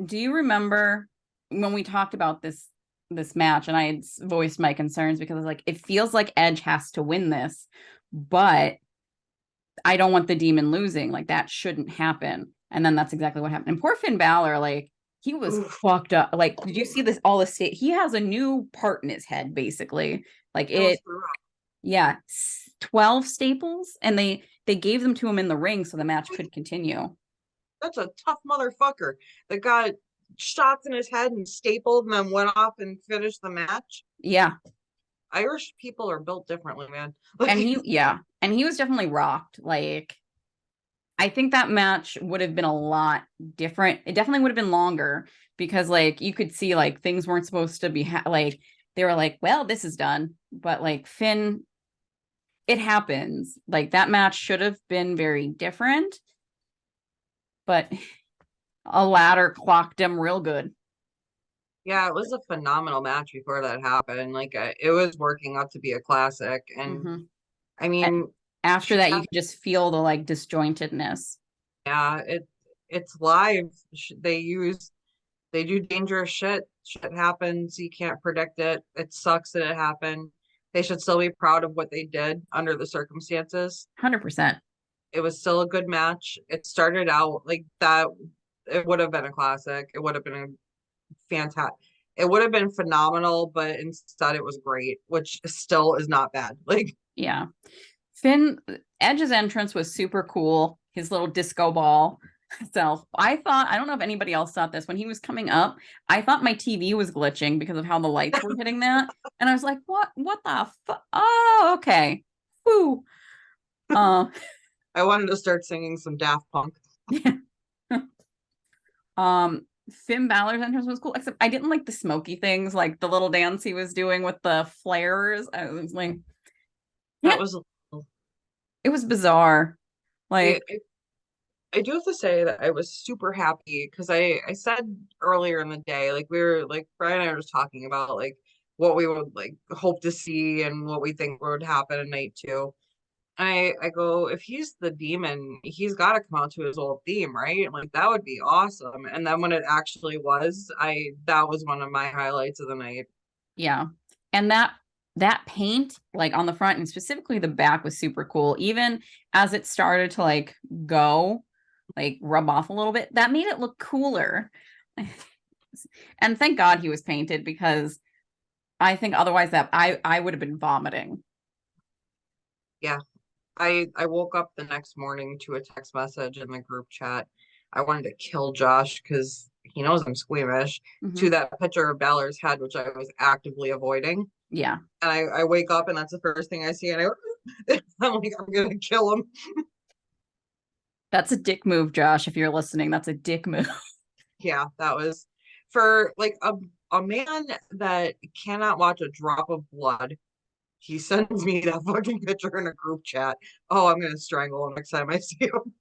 do you remember when we talked about this match and I had voiced my concerns because I was like, it feels like Edge has to win this, but I don't want the demon losing. Like that shouldn't happen. And then that's exactly what happened. And poor Finn Balor, like he was Oof, fucked up. Like, did you see this? All the state he has a new part in his head, basically. Like it was it, rough. yeah, 12 staples, and they gave them to him in the ring so the match could continue. That's a tough motherfucker that got shots in his head and stapled and then went off and finished the match. Yeah. Irish people are built differently, man. And Like, he was definitely rocked. Like I think that match would have been a lot different. It definitely would have been longer because like you could see like things weren't supposed to be like they were like, well, this is done. But like Finn, it happens. Like that match should have been very different, but a ladder clocked him real good. yeah, it was a phenomenal match before that happened. Like, it was working out to be a classic. And Hmm. I mean, After she that, you has, could just feel the like disjointedness. yeah, it's live. They do dangerous shit. Shit happens. You can't predict it. It sucks that it happened. They should still be proud of what they did under the circumstances. 100%. It was still a good match. It started out like that. It would have been a classic. It would have been a fantastic. It would have been phenomenal, but instead it was great, which still is not bad. Like, Yeah. Finn Edge's entrance was super cool. His little disco ball self. I thought, I don't know if anybody else thought this when he was coming up. I thought my TV was glitching because of how the lights were hitting that. And I was like, what the fuck? Oh, okay. Whoo. Uh, I wanted to start singing some Daft Punk. Finn Balor's entrance was cool, except I didn't like the smoky things, like the little dance he was doing with the flares. I was like, That yeah, was it was bizarre. I, Like, I I do have to say that I was super happy because I said earlier in the day, like we were like Brian and I were just talking about like what we would like hope to see and what we think would happen in night two. I go, if he's the demon, he's got to come out to his old theme, right? Like that would be awesome. And then when it actually was, I that was one of my highlights of the night. yeah. And that paint like on the front and specifically the back was super cool. Even as it started to like go, like rub off a little bit, that made it look cooler. And thank God he was painted because I think otherwise that I would have been vomiting. Yeah, I woke up the next morning to a text message in the group chat. I wanted to kill Josh because he knows I'm squeamish Hmm. to that picture of Balor's head, which I was actively avoiding. Yeah. And I wake up and that's the first thing I see, and I'm like, I'm gonna kill him. That's a dick move, Josh. If you're listening, that's a dick move. Yeah, that was for like a man that cannot watch a drop of blood. He sends me that fucking picture in a group chat. Oh, I'm gonna strangle him next time I see him.